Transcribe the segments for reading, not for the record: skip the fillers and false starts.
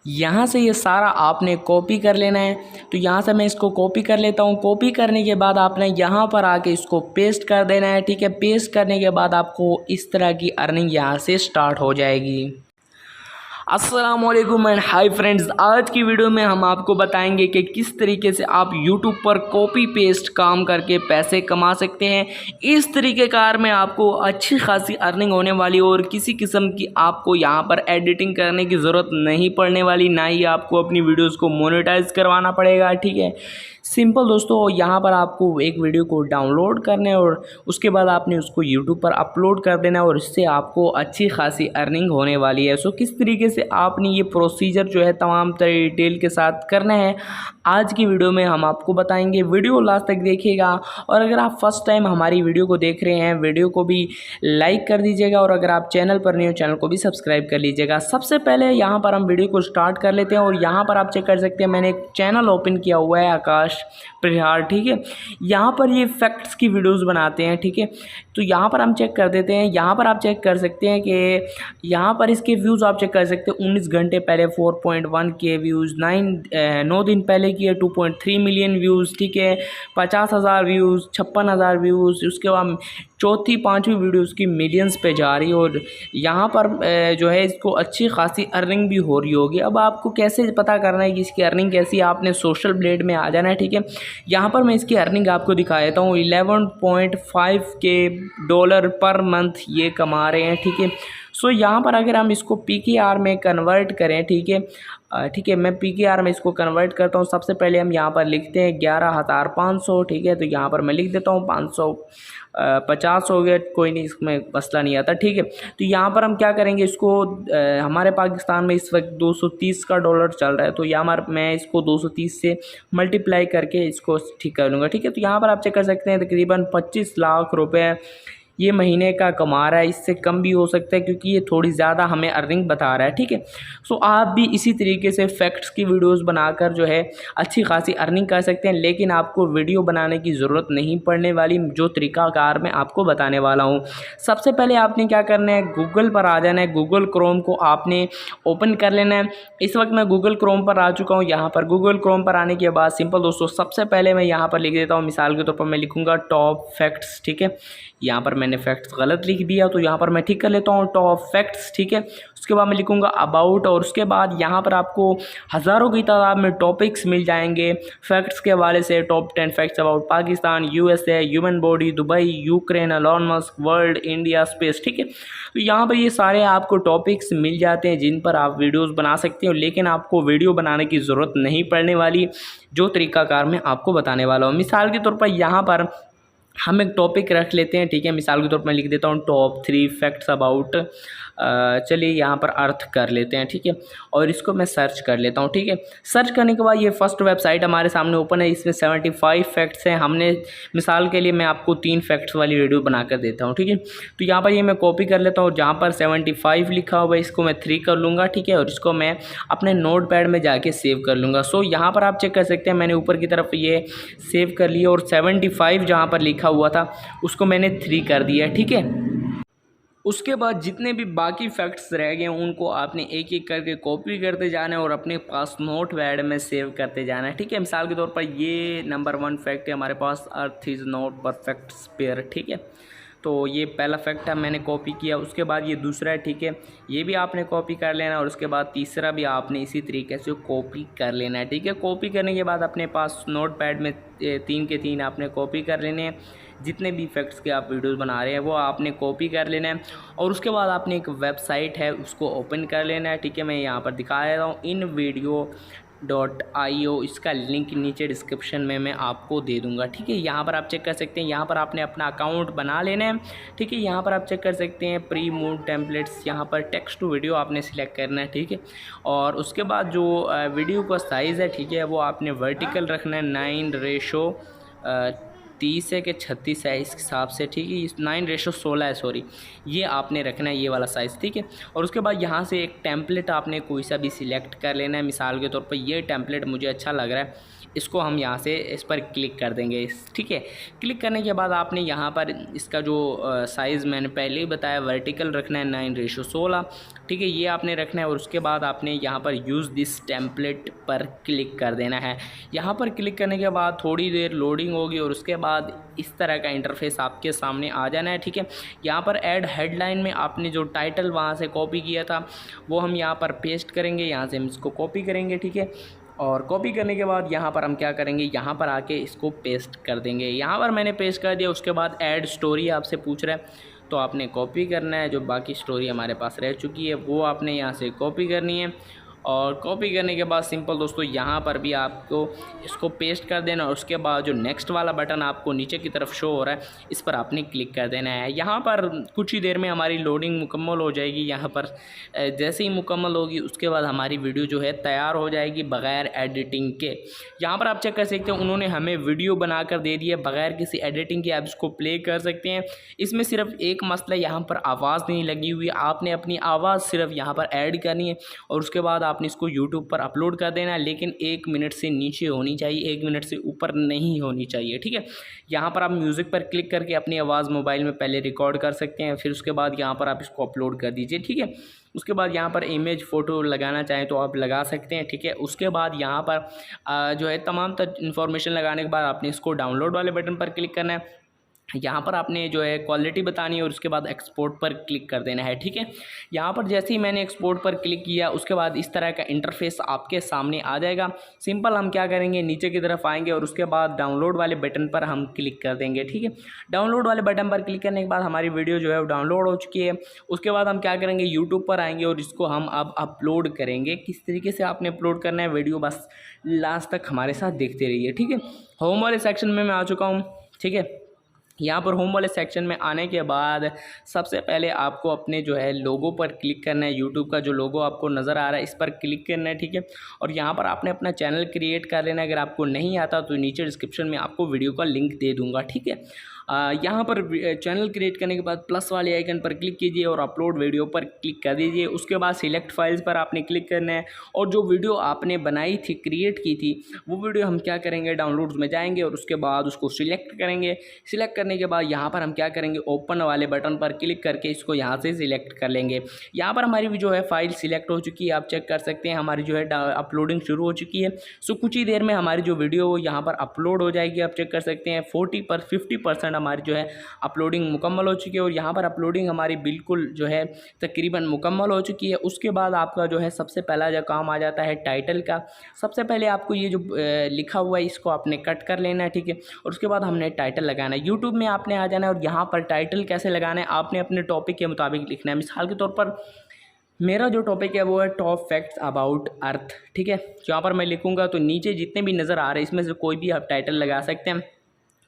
यहाँ से ये सारा आपने कॉपी कर लेना है। तो यहाँ से मैं इसको कॉपी कर लेता हूँ। कॉपी करने के बाद आपने यहाँ पर आके इसको पेस्ट कर देना है, ठीक है। पेस्ट करने के बाद आपको इस तरह की अर्निंग यहाँ से स्टार्ट हो जाएगी। अस्सलाम वालेकुम एंड हाय फ्रेंड्स, आज की वीडियो में हम आपको बताएंगे कि किस तरीके से आप यूट्यूब पर कॉपी पेस्ट काम करके पैसे कमा सकते हैं। इस तरीके कार में आपको अच्छी खासी अर्निंग होने वाली और किसी किस्म की आपको यहाँ पर एडिटिंग करने की ज़रूरत नहीं पड़ने वाली, ना ही आपको अपनी वीडियोज़ को मोनेटाइज करवाना पड़ेगा, ठीक है। सिंपल दोस्तों, यहाँ पर आपको एक वीडियो को डाउनलोड करना है और उसके बाद आपने उसको यूट्यूब पर अपलोड कर देना है और इससे आपको अच्छी खासी अर्निंग होने वाली है। सो किस तरीके से आपने ये प्रोसीजर जो है तमाम डिटेल के साथ करना है, आज की वीडियो में हम आपको बताएंगे। वीडियो लास्ट तक देखिएगा और अगर आप फर्स्ट टाइम हमारी वीडियो को देख रहे हैं, वीडियो को भी लाइक कर दीजिएगा और अगर आप चैनल पर नहीं हो, चैनल को भी सब्सक्राइब कर लीजिएगा। सबसे पहले यहाँ पर हम वीडियो को स्टार्ट कर लेते हैं और यहाँ पर आप चेक कर सकते हैं, मैंने एक चैनल ओपन किया हुआ है, आकाश प्रहार, ठीक है। यहाँ पर ये फैक्ट्स की वीडियोस बनाते हैं, ठीक है। तो यहाँ पर हम चेक कर देते हैं। यहाँ पर आप चेक कर सकते हैं कि यहाँ पर इसके व्यूज़ आप चेक कर सकते हैं। 19 घंटे पहले 4.1 के व्यूज़, 9 दिन पहले किए 2.3 मिलियन व्यूज़, ठीक है। 50,000 व्यूज़, 56,000 व्यूज़, उसके बाद चौथी पांचवी वीडियो उसकी मिलियंस पे जा रही है और यहाँ पर जो है इसको अच्छी खासी अर्निंग भी हो रही होगी। अब आपको कैसे पता करना है कि इसकी अर्निंग कैसी है, आपने सोशल ब्लेड में आ जाना है, ठीक है। यहाँ पर मैं इसकी अर्निंग आपको दिखा देता हूँ। 11.5 के डॉलर पर मंथ ये कमा रहे हैं, ठीक है। सो यहाँ पर अगर हम इसको PKR में कन्वर्ट करें, ठीक है, ठीक है, मैं PKR में इसको कन्वर्ट करता हूँ। सबसे पहले हम यहाँ पर लिखते हैं 11,500, ठीक है। तो यहाँ पर मैं लिख देता हूँ 550 हो गया, कोई नहीं, इसमें मसला नहीं आता, ठीक है। तो यहाँ पर हम क्या करेंगे, इसको हमारे पाकिस्तान में इस वक्त 230 का डॉलर चल रहा है, तो यहाँ मैं इसको 230 से मल्टीप्लाई करके इसको ठीक कर लूँगा, ठीक है। तो यहाँ पर आप चेक कर सकते हैं तकरीबन 25 लाख रुपए ये महीने का कमा रहा है। इससे कम भी हो सकता है क्योंकि ये थोड़ी ज़्यादा हमें अर्निंग बता रहा है, ठीक है। सो आप भी इसी तरीके से फैक्ट्स की वीडियोस बनाकर जो है अच्छी खासी अर्निंग कर सकते हैं, लेकिन आपको वीडियो बनाने की ज़रूरत नहीं पड़ने वाली, जो तरीक़ाकार मैं आपको बताने वाला हूँ। सबसे पहले आपने क्या करना है, गूगल पर आ जाना है। गूगल क्रोम को आपने ओपन कर लेना है। इस वक्त मैं गूगल क्रोम पर आ चुका हूँ। यहाँ पर गूगल क्रोम पर आने के बाद सिंपल दोस्तों, सबसे पहले मैं यहाँ पर लिख देता हूँ, मिसाल के तौर पर मैं लिखूँगा टॉप फैक्ट्स, ठीक है। यहाँ पर मैंने फैक्ट्स गलत लिख दिया, तो यहाँ पर मैं ठीक कर लेता हूँ टॉप फैक्ट्स, ठीक है। उसके बाद मैं लिखूँगा अबाउट और उसके बाद यहाँ पर आपको हज़ारों की तादाद में टॉपिक्स मिल जाएंगे फैक्ट्स के हवाले से। Top 10 facts about Pakistan, USA, human body, Dubai, Ukraine, Elon Musk, world, India, space, ठीक है। तो यहाँ पर ये सारे आपको टॉपिक्स मिल जाते हैं जिन पर आप वीडियोज़ बना सकते हो, लेकिन आपको वीडियो बनाने की ज़रूरत नहीं पड़ने वाली, जो तरीक़ाकार मैं आपको बताने वाला हूँ। मिसाल के तौर पर यहाँ पर हम एक टॉपिक रख लेते हैं, ठीक है। मिसाल के तौर पर मैं लिख देता हूँ टॉप 3 फैक्ट्स अबाउट, चलिए यहाँ पर अर्थ कर लेते हैं, ठीक है। और इसको मैं सर्च कर लेता हूँ, ठीक है। सर्च करने के बाद ये फर्स्ट वेबसाइट हमारे सामने ओपन है। इसमें 75 फैक्ट्स हैं। हमने मिसाल के लिए मैं आपको 3 फैक्ट्स वाली वीडियो बनाकर देता हूँ, ठीक है। तो यहाँ पर ये मैं कॉपी कर लेता हूँ। जहाँ पर 75 लिखा हुआ है इसको मैं 3 कर लूँगा, ठीक है। और इसको मैं अपने नोट पैड में जाके सेव कर लूँगा। सो यहाँ पर आप चेक कर सकते हैं, मैंने ऊपर की तरफ ये सेव कर लिया और 75 जहाँ पर लिखा हुआ था उसको मैंने 3 कर दिया, ठीक है। उसके बाद जितने भी बाकी फैक्ट्स रह गए उनको आपने एक एक करके कॉपी करते जाना है और अपने पास नोट पैड में सेव करते जाना है, ठीक है। मिसाल के तौर पर ये नंबर 1 फैक्ट है हमारे पास, earth is not perfect sphere, ठीक है। तो ये पहला फैक्ट है, मैंने कॉपी किया। उसके बाद ये दूसरा है, ठीक है, ये भी आपने कॉपी कर लेना और उसके बाद तीसरा भी आपने इसी तरीके से कॉपी कर लेना है, ठीक है। कॉपी करने के बाद अपने पास नोट पैड में 3 के 3 आपने कॉपी कर लेने हैं। जितने भी फैक्ट्स के आप वीडियोस बना रहे हैं वो आपने कॉपी कर लेना है और उसके बाद आपने एक वेबसाइट है उसको ओपन कर लेना है, ठीक है। मैं यहाँ पर दिखा देता हूँ InVideo.io, इसका लिंक नीचे डिस्क्रिप्शन में मैं आपको दे दूंगा, ठीक है। यहाँ पर आप चेक कर सकते हैं, यहाँ पर आपने अपना अकाउंट बना लेना है, ठीक है। यहाँ पर आप चेक कर सकते हैं प्री मूव टेम्पलेट्स, यहाँ पर टेक्स्ट टू वीडियो आपने सिलेक्ट करना है, ठीक है। और उसके बाद जो वीडियो का साइज़ है, ठीक है, वो आपने वर्टिकल रखना है 9:1, 30 है कि 36 है इस हिसाब से, ठीक है। 9:16 है, सॉरी, ये आपने रखना है ये वाला साइज़, ठीक है। और उसके बाद यहाँ से एक टेम्पलेट आपने कोई सा भी सिलेक्ट कर लेना है। मिसाल के तौर पर ये टेम्पलेट मुझे अच्छा लग रहा है, इसको हम यहाँ से इस पर क्लिक कर देंगे, ठीक है। क्लिक करने के बाद आपने यहाँ पर इसका जो साइज़ मैंने पहले ही बताया वर्टिकल रखना है 9:16, ठीक है, ये आपने रखना है। और उसके बाद आपने यहाँ पर यूज़ दिस टेम्पलेट पर क्लिक कर देना है। यहाँ पर क्लिक करने के बाद थोड़ी देर लोडिंग होगी और उसके बाद इस तरह का इंटरफेस आपके सामने आ जाना है, ठीक है। यहाँ पर ऐड हेडलाइन में आपने जो टाइटल वहाँ से कॉपी किया था वो हम यहाँ पर पेस्ट करेंगे, यहाँ से हम इसको कॉपी करेंगे, ठीक है। और कॉपी करने के बाद यहाँ पर हम क्या करेंगे, यहाँ पर आके इसको पेस्ट कर देंगे। यहाँ पर मैंने पेस्ट कर दिया। उसके बाद ऐड स्टोरी आपसे पूछ रहा है, तो आपने कॉपी करना है। जो बाकी स्टोरी हमारे पास रह चुकी है वो आपने यहाँ से कॉपी करनी है। और कॉपी करने के बाद सिंपल दोस्तों यहाँ पर भी आपको इसको पेस्ट कर देना। और उसके बाद जो नेक्स्ट वाला बटन आपको नीचे की तरफ शो हो रहा है इस पर आपने क्लिक कर देना है। यहाँ पर कुछ ही देर में हमारी लोडिंग मुकम्मल हो जाएगी। यहाँ पर जैसे ही मुकम्मल होगी उसके बाद हमारी वीडियो जो है तैयार हो जाएगी बग़ैर एडिटिंग के। यहाँ पर आप चेक कर सकते हैं उन्होंने हमें वीडियो बनाकर दे दी है बग़ैर किसी एडिटिंग के, आप इसको प्ले कर सकते हैं। इसमें सिर्फ एक मसला यहाँ पर आवाज़ नहीं लगी हुई है, आपने अपनी आवाज़ सिर्फ यहाँ पर ऐड करनी है और उसके बाद आपने इसको यूट्यूब पर अपलोड कर देना है। लेकिन 1 मिनट से नीचे होनी चाहिए, 1 मिनट से ऊपर नहीं होनी चाहिए, ठीक है। यहाँ पर आप म्यूज़िक पर क्लिक करके अपनी आवाज़ मोबाइल में पहले रिकॉर्ड कर सकते हैं, फिर उसके बाद यहाँ पर आप इसको अपलोड कर दीजिए, ठीक है। उसके बाद यहाँ पर इमेज फ़ोटो लगाना चाहें तो आप लगा सकते हैं, ठीक है। उसके बाद यहाँ पर जो है तमाम इन्फॉर्मेशन लगाने के बाद आपने इसको डाउनलोड वाले बटन पर क्लिक करना है। यहाँ पर आपने जो है क्वालिटी बतानी है और उसके बाद एक्सपोर्ट पर क्लिक कर देना है, ठीक है। यहाँ पर जैसे ही मैंने एक्सपोर्ट पर क्लिक किया उसके बाद इस तरह का इंटरफेस आपके सामने आ जाएगा। सिंपल हम क्या करेंगे, नीचे की तरफ आएंगे और उसके बाद डाउनलोड वाले बटन पर हम क्लिक कर देंगे, ठीक है। डाउनलोड वाले बटन पर क्लिक करने के बाद हमारी वीडियो जो है वो डाउनलोड हो चुकी है। उसके बाद हम क्या करेंगे, यूट्यूब पर आएंगे और इसको हम अब अपलोड करेंगे। किस तरीके से आपने अपलोड करना है वीडियो बस लास्ट तक हमारे साथ देखते रहिए, ठीक है। होम वाले सेक्शन में मैं आ चुका हूँ, ठीक है। यहाँ पर होम वाले सेक्शन में आने के बाद सबसे पहले आपको अपने जो है लोगो पर क्लिक करना है। यूट्यूब का जो लोगो आपको नज़र आ रहा है इस पर क्लिक करना है, ठीक है। और यहाँ पर आपने अपना चैनल क्रिएट कर लेना है। अगर आपको नहीं आता तो नीचे डिस्क्रिप्शन में आपको वीडियो का लिंक दे दूँगा, ठीक है। यहाँ पर चैनल क्रिएट करने के बाद प्लस वाले आइकन पर क्लिक कीजिए और अपलोड वीडियो पर क्लिक कर दीजिए। उसके बाद सिलेक्ट फाइल्स पर आपने क्लिक करना है और जो वीडियो आपने बनाई थी, क्रिएट की थी, वो वीडियो हम क्या करेंगे, डाउनलोड्स में जाएंगे और उसके बाद उसको सिलेक्ट करेंगे। सिलेक्ट करने के बाद यहाँ पर हम क्या करेंगे, ओपन वाले बटन पर क्लिक करके इसको यहाँ से सिलेक्ट कर लेंगे। यहाँ पर हमारी जो है फाइल सिलेक्ट हो चुकी है, आप चेक कर सकते हैं हमारी जो है अपलोडिंग शुरू हो चुकी है। सो कुछ ही देर में हमारी जो वीडियो यहाँ पर अपलोड हो जाएगी। आप चेक कर सकते हैं 50% हमारी जो है अपलोडिंग मुकम्मल हो चुकी है और यहाँ पर अपलोडिंग हमारी बिल्कुल जो है तकरीबन मुकम्मल हो चुकी है। उसके बाद आपका जो है सबसे पहला जो काम आ जाता है टाइटल का। सबसे पहले आपको ये जो लिखा हुआ है इसको आपने कट कर लेना है, ठीक है। और उसके बाद हमने टाइटल लगाना है। यूट्यूब में आपने आ जाना है और यहाँ पर टाइटल कैसे लगाना है, आपने अपने टॉपिक के मुताबिक लिखना है। मिसाल के तौर पर मेरा जो टॉपिक है वो है टॉप फैक्ट्स अबाउट अर्थ, ठीक है। यहाँ पर मैं लिखूँगा तो नीचे जितने भी नज़र आ रहे हैं इसमें से कोई भी आप टाइटल लगा सकते हैं।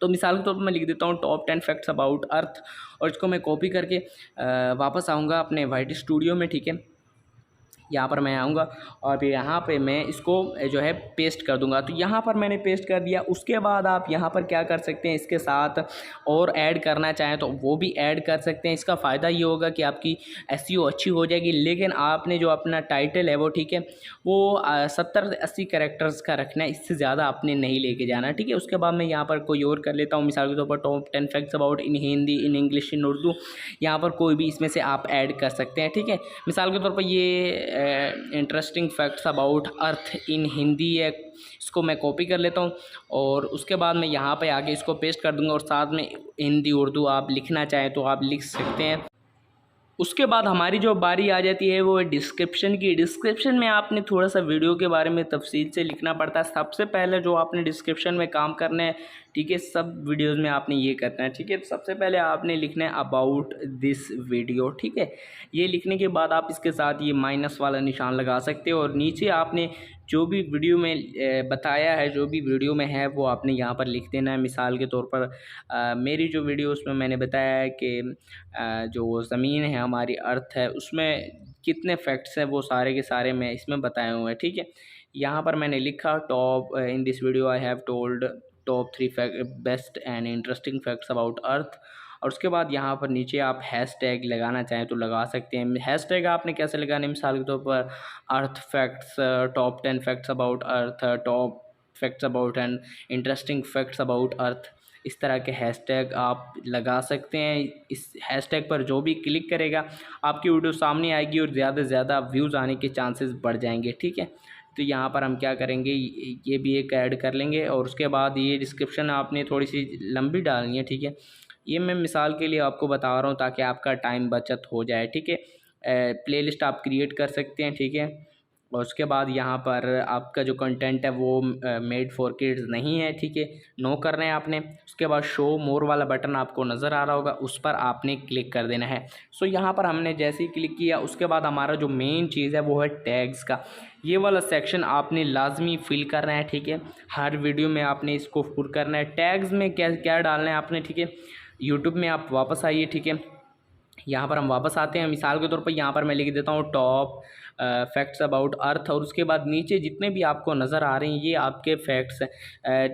तो मिसाल के तौर पर मैं लिख देता हूँ टॉप 10 फैक्ट्स अबाउट अर्थ और इसको मैं कॉपी करके वापस आऊँगा अपने वाइट स्टूडियो में, ठीक है। यहाँ पर मैं आऊँगा और फिर यहाँ पे मैं इसको जो है पेस्ट कर दूँगा। तो यहाँ पर मैंने पेस्ट कर दिया। उसके बाद आप यहाँ पर क्या कर सकते हैं, इसके साथ और ऐड करना चाहें तो वो भी ऐड कर सकते हैं। इसका फ़ायदा ये होगा कि आपकी एसईओ अच्छी हो जाएगी। लेकिन आपने जो अपना टाइटल है वो, ठीक है, वो 70 से 80 कैरेक्टर्स का रखना है, इससे ज़्यादा आपने नहीं लेके जाना, ठीक है। उसके बाद मैं यहाँ पर कोई और कर लेता हूँ। मिसाल के तौर पर top 10 facts about in Hindi, in English, in Urdu. यहाँ पर कोई भी इसमें से आप ऐड कर सकते हैं, ठीक है। मिसाल के तौर पर ये इंटरेस्टिंग फैक्ट्स अबाउट अर्थ इन हिंदी है, इसको मैं कॉपी कर लेता हूँ और उसके बाद मैं यहाँ पे आके इसको पेस्ट कर दूँगा और साथ में हिंदी उर्दू आप लिखना चाहें तो आप लिख सकते हैं। उसके बाद हमारी जो बारी आ जाती है वो है डिस्क्रिप्शन की। डिस्क्रिप्शन में आपने थोड़ा सा वीडियो के बारे में तफसील से लिखना पड़ता है। सबसे पहले जो आपने डिस्क्रिप्शन में काम करना है, ठीक है, सब वीडियोस में आपने ये करना है, ठीक है। सबसे पहले आपने लिखना है अबाउट दिस वीडियो, ठीक है। ये लिखने के बाद आप इसके साथ ये माइनस वाला निशान लगा सकते हो और नीचे आपने जो भी वीडियो में बताया है, जो भी वीडियो में है वो आपने यहाँ पर लिख देना है। मिसाल के तौर पर मेरी जो वीडियो उसमें मैंने बताया है कि जो ज़मीन है हमारी अर्थ है उसमें कितने फैक्ट्स हैं वो सारे के सारे मैं इसमें बताए हुए हैं, ठीक है। यहाँ पर मैंने लिखा top in this video I have told top 3 best and interesting facts about earth. और उसके बाद यहाँ पर नीचे आप हैशटैग लगाना चाहें तो लगा सकते हैं। हैशटैग आपने कैसे लगाने, मिसाल के तौर पर earth facts, top 10 facts about earth, top facts about and interesting facts about earth, इस तरह के हैशटैग आप लगा सकते हैं। इस हैशटैग पर जो भी क्लिक करेगा आपकी वीडियो सामने आएगी और ज़्यादा से ज़्यादा व्यूज़ आने के चांसेस बढ़ जाएंगे, ठीक है। तो यहाँ पर हम क्या करेंगे, ये भी एक ऐड कर लेंगे। और उसके बाद ये डिस्क्रिप्शन आपने थोड़ी सी लंबी डालनी है, ठीक है। ये मैं मिसाल के लिए आपको बता रहा हूँ ताकि आपका टाइम बचत हो जाए, ठीक है। प्लेलिस्ट आप क्रिएट कर सकते हैं, ठीक है। और उसके बाद यहाँ पर आपका जो कंटेंट है वो मेड फॉर किड्स नहीं है, ठीक है, नो करना है आपने। उसके बाद शो मोर वाला बटन आपको नज़र आ रहा होगा, उस पर आपने क्लिक कर देना है। सो यहाँ पर हमने जैसे ही क्लिक किया उसके बाद हमारा जो मेन चीज़ है वो है टैग्स का। ये वाला सेक्शन आपने लाजमी फिल करना है, ठीक है। हर वीडियो में आपने इसको पुर करना है। टैग्स में क्या क्या डालना है आपने, ठीक है। यूट्यूब में आप वापस आइए, ठीक है। यहाँ पर हम वापस आते हैं। मिसाल के तौर पर यहाँ पर मैं लिख देता हूँ टॉप फैक्ट्स अबाउट अर्थ। और उसके बाद नीचे जितने भी आपको नज़र आ रहे हैं ये आपके फैक्ट्स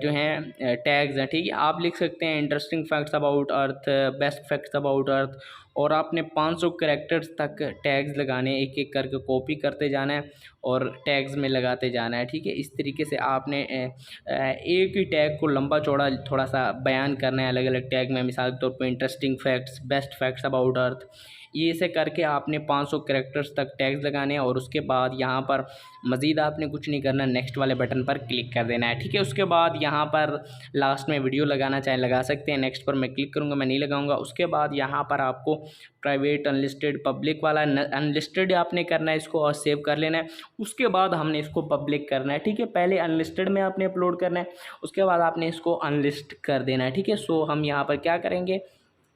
जो हैं टैग्स हैं, ठीक है। आप लिख सकते हैं interesting facts about earth, best facts about earth. और आपने 500 कैरेक्टर्स तक टैग्स लगाने, एक एक करके कॉपी करते जाना है और टैग्स में लगाते जाना है, ठीक है। इस तरीके से आपने एक ही टैग को लंबा चौड़ा थोड़ा सा बयान करना है अलग अलग टैग में। मिसाल के तौर पर interesting facts, best facts about earth, ये ऐसे करके आपने 500 कैरेक्टर्स तक टैग्स लगाने हैं। और उसके बाद यहाँ पर मज़ीद आपने कुछ नहीं करना, नेक्स्ट वाले बटन पर क्लिक कर देना है, ठीक है। उसके बाद यहाँ पर लास्ट में वीडियो लगाना चाहे लगा सकते हैं। नेक्स्ट पर मैं क्लिक करूँगा, मैं नहीं लगाऊंगा। उसके बाद यहाँ पर आपको प्राइवेट, अनलिस्टेड, पब्लिक वाला अनलिस्टेड आपने करना है इसको और सेव कर लेना है। उसके बाद हमने इसको पब्लिक करना है, ठीक है। पहले अनलिस्टेड में आपने अपलोड करना है, उसके बाद आपने इसको अनलिस्ट कर देना है, ठीक है। सो हम यहाँ पर क्या करेंगे,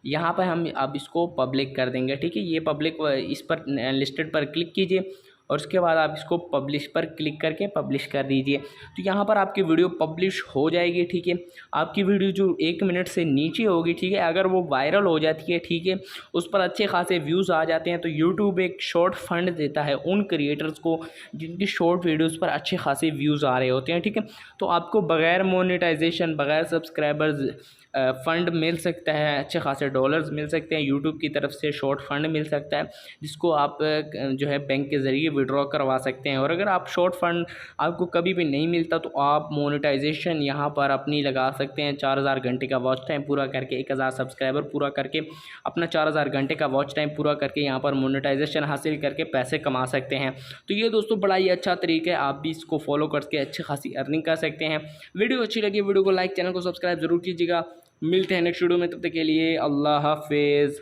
यहाँ पर हम अब इसको पब्लिक कर देंगे, ठीक है। ये पब्लिक, इस पर लिस्टेड पर क्लिक कीजिए और उसके बाद आप इसको पब्लिश पर क्लिक करके पब्लिश कर दीजिए। तो यहाँ पर आपकी वीडियो पब्लिश हो जाएगी, ठीक है। आपकी वीडियो जो 1 मिनट से नीचे होगी, ठीक है, अगर वो वायरल हो जाती है, ठीक है, उस पर अच्छे खासे व्यूज़ आ जाते हैं तो यूट्यूब एक शॉर्ट फंड देता है उन क्रिएटर्स को जिनकी शॉर्ट वीडियोज़ पर अच्छे खासे व्यूज़ आ रहे होते हैं, ठीक है। तो आपको बग़ैर मोनेटाइजेशन, बग़ैर सब्सक्राइबर्स फ़ंड मिल सकता है, अच्छे खासे डॉलर्स मिल सकते हैं यूट्यूब की तरफ से, शॉर्ट फंड मिल सकता है जिसको आप जो है बैंक के ज़रिए विड्रॉ करवा सकते हैं। और अगर आप शॉर्ट फंड आपको कभी भी नहीं मिलता तो आप मोनेटाइजेशन यहाँ पर अपनी लगा सकते हैं। 4000 घंटे का वॉच टाइम पूरा करके, 1000 सब्सक्राइबर पूरा करके, अपना 4000 घंटे का वॉच टाइम पूरा करके यहाँ पर मोनेटाइजेशन हासिल करके पैसे कमा सकते हैं। तो ये दोस्तों बड़ा ही अच्छा तरीका है, आप भी इसको फॉलो करके अच्छी खासी अर्निंग कर सकते हैं। वीडियो अच्छी लगी वीडियो को लाइक, चैनल को सब्सक्राइब ज़रूर कीजिएगा। मिलते हैं नेक्स्ट वीडियो में, तब तक के लिए अल्लाह हाफिज़।